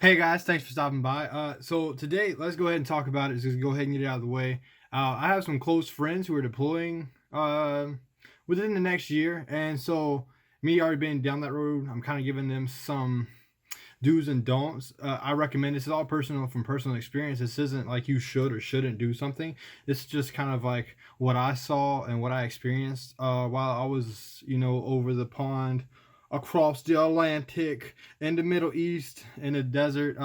Hey guys, thanks for stopping by. So today, let's go ahead and talk about it. Just go ahead and get it out of the way. I have some close friends who are deploying within the next year, and so me already being down that road, I'm kind of giving them some do's and don'ts. I recommend this is all personal from personal experience. This isn't like you should or shouldn't do something. It's just kind of like what I saw and what I experienced while I was, over the pond, across the Atlantic, in the Middle East, in the desert.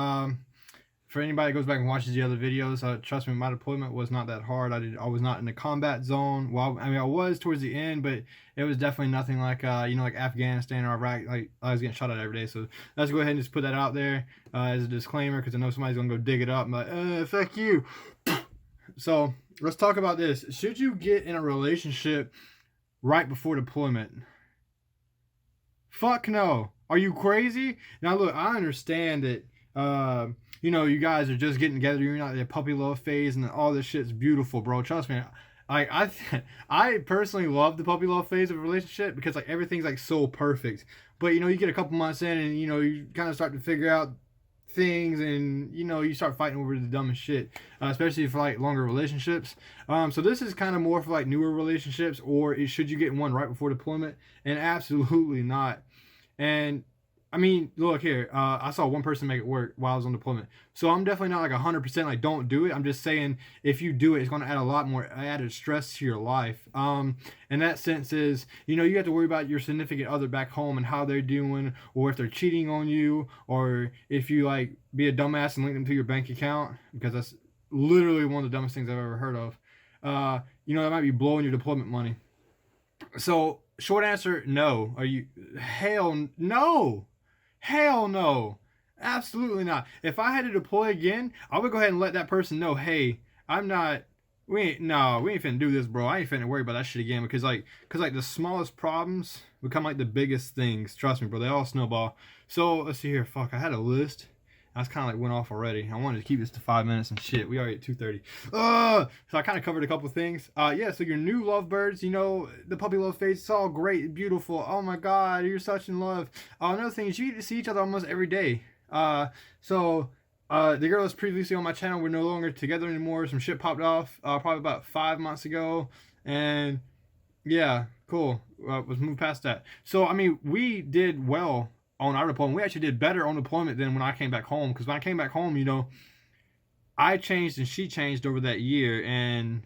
For anybody that goes back and watches the other videos, trust me, my deployment was not that hard. I was not in the combat zone. Well, I mean, I was towards the end, but it was definitely nothing like like Afghanistan or Iraq. Like I was getting shot at every day. So let's go ahead and just put that out there as a disclaimer, because I know somebody's gonna go dig it up. I'm like, fuck you. So let's talk about this. Should you get in a relationship right before deployment? Fuck no. Are you crazy? Now look, I understand that you guys are just getting together, you're not in a puppy love phase and all this shit's beautiful, bro. Trust me. I personally love the puppy love phase of a relationship because like everything's like so perfect. But you get a couple months in and you kind of start to figure out things and you start fighting over the dumbest shit, especially for like longer relationships. So this is kind of more for like newer relationships, or should you get one right before deployment? And absolutely not. And I mean, look here. I saw one person make it work while I was on deployment, so I'm definitely not like 100% like don't do it. I'm just saying if you do it, it's going to add a lot more added stress to your life. And that sense is, you have to worry about your significant other back home and how they're doing, or if they're cheating on you, or if you like be a dumbass and link them to your bank account, because that's literally one of the dumbest things I've ever heard of. That might be blowing your deployment money. So short answer, no. Are you? Hell no. Hell no. Absolutely not. If I had to deploy again, I would go ahead and let that person know, hey, I'm not. We ain't finna do this, bro. I ain't finna worry about that shit again, because the smallest problems become like the biggest things. Trust me, bro. They all snowball. So let's see here. Fuck, I had a list. I was kind of like went off already. I wanted to keep this to 5 minutes and shit. We already at 2:30. So I kind of covered a couple things. Yeah. So your new lovebirds, the puppy love phase, it's all great, beautiful. Oh my god, you're such in love. Another thing is you get to see each other almost every day. The girl that's previously on my channel, we're no longer together anymore. Some shit popped off probably about 5 months ago, and yeah, cool. Let's move past that. So, I mean, we did well on our deployment. We actually did better on deployment than when I came back home. Because when I came back home, I changed and she changed over that year. And,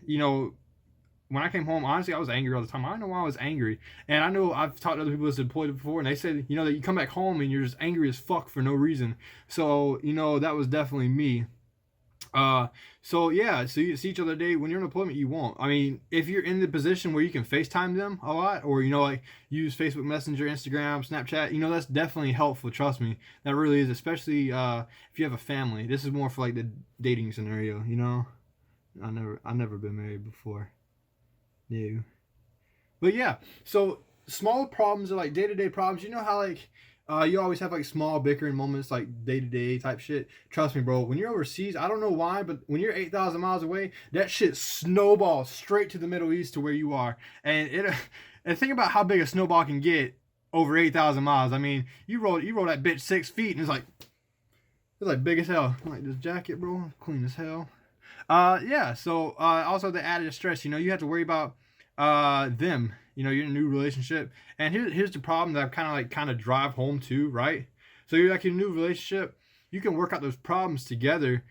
when I came home, honestly, I was angry all the time. I don't know why I was angry. And I know I've talked to other people that's deployed before, and they said, that you come back home and you're just angry as fuck for no reason. So, that was definitely me. Uh, so yeah, so you see each other day when you're in deployment, you won't. I mean, if you're in the position where you can FaceTime them a lot, or like use Facebook Messenger, Instagram, Snapchat, that's definitely helpful. Trust me, that really is. Especially if you have a family. This is more for like the dating scenario. I never been married before. No, but yeah. So small problems are like day to day problems. You know how like you always have like small bickering moments, like day to day type shit. Trust me, bro. When you're overseas, I don't know why, but when you're 8,000 miles away, that shit snowballs straight to the Middle East to where you are. And and think about how big a snowball can get over 8,000 miles. I mean, you roll that bitch 6 feet, and it's like big as hell. Like this jacket, bro, clean as hell. Yeah. So also the added stress. You have to worry about them. You're in a new relationship, and here's the problem that I've kind of drive home to, right? So you're like in a new relationship, you can work out those problems together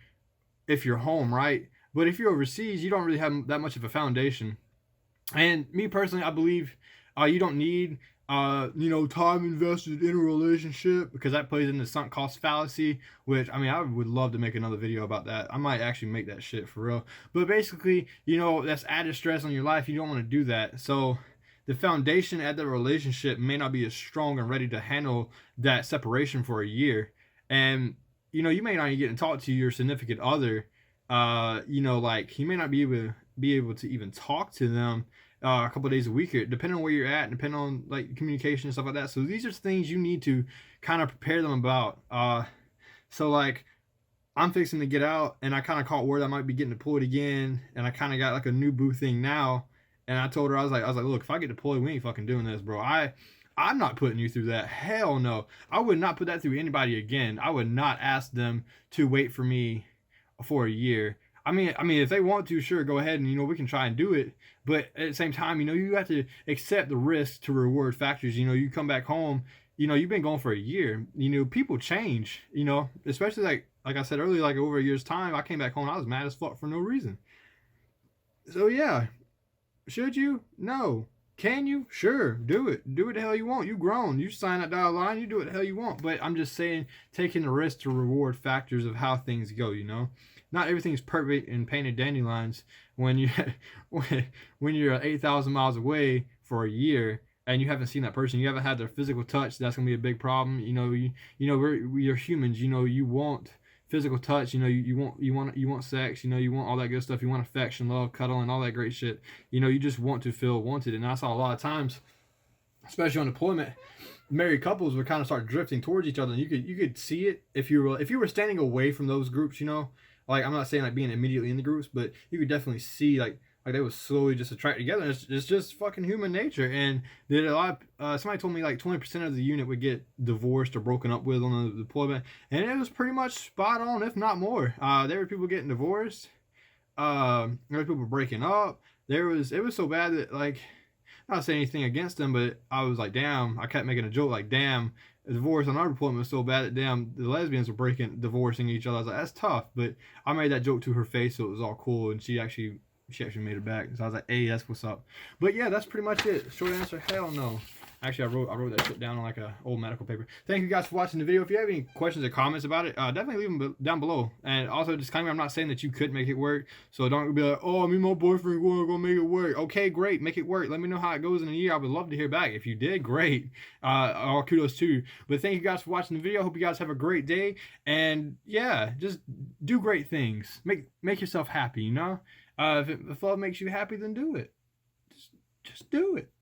if you're home, right? But if you're overseas, you don't really have that much of a foundation. And me personally, I believe you don't need time invested in a relationship, because that plays into sunk cost fallacy, which I mean I would love to make another video about that. I might actually make that shit for real. But basically, that's added stress on your life. You don't want to do that. So the foundation at the relationship may not be as strong and ready to handle that separation for a year. And you may not even get to talk to your significant other. Like he may not be able to even talk to them a couple of days a week here, depending on where you're at, and depending on like communication and stuff like that. So these are things you need to kind of prepare them about. So like I'm fixing to get out, and I kind of caught word I might be getting deployed again, and I kind of got like a new boo thing now. And I told her, I was like, look, if I get deployed, we ain't fucking doing this, bro. I'm not putting you through that. Hell no. I would not put that through anybody again. I would not ask them to wait for me for a year. I mean, if they want to, sure, go ahead and we can try and do it. But at the same time, you have to accept the risk to reward factors. You come back home. You've been gone for a year. People change. Especially like I said earlier, like over a year's time, I came back home. I was mad as fuck for no reason. So yeah, should you? No. Can you? Sure, do it. Do what the hell you want. You grown. You sign that dotted line. You do what the hell you want. But I'm just saying, taking the risk to reward factors of how things go. Not everything's perfect and painted dandelions when you when you're 8,000 miles away for a year and you haven't seen that person. You haven't had their physical touch. That's gonna be a big problem. We're humans. You want physical touch. You want sex. You want all that good stuff. You want affection, love, cuddle, and all that great shit. You just want to feel wanted. And I saw a lot of times, especially on deployment, married couples would kind of start drifting towards each other, and you could see it if you were standing away from those groups. Like, I'm not saying like being immediately in the groups, but you could definitely see like they would slowly just attract together. It's just fucking human nature. And did a lot somebody told me like 20% of the unit would get divorced or broken up with on the deployment, and it was pretty much spot on, if not more. There were people getting divorced. There were people breaking up. It was so bad that, like, not saying anything against them, but I was like, damn. I kept making a joke like, damn, the divorce on our deployment was so bad that damn, the lesbians were divorcing each other. I was like, that's tough. But I made that joke to her face, so it was all cool, and she actually made it back. So I was like, hey, that's what's up. But yeah, that's pretty much it. Short answer, hell no. Actually, I wrote that shit down on like a old medical paper. Thank you guys for watching the video. If you have any questions or comments about it, definitely leave them down below. And also, disclaimer, I'm not saying that you could make it work. So don't be like, oh, me and my boyfriend going to make it work. Okay, great. Make it work. Let me know how it goes in a year. I would love to hear back. If you did, great. All kudos to you. But thank you guys for watching the video. Hope you guys have a great day. And yeah, just do great things. Make yourself happy, If love makes you happy, then do it. Just do it.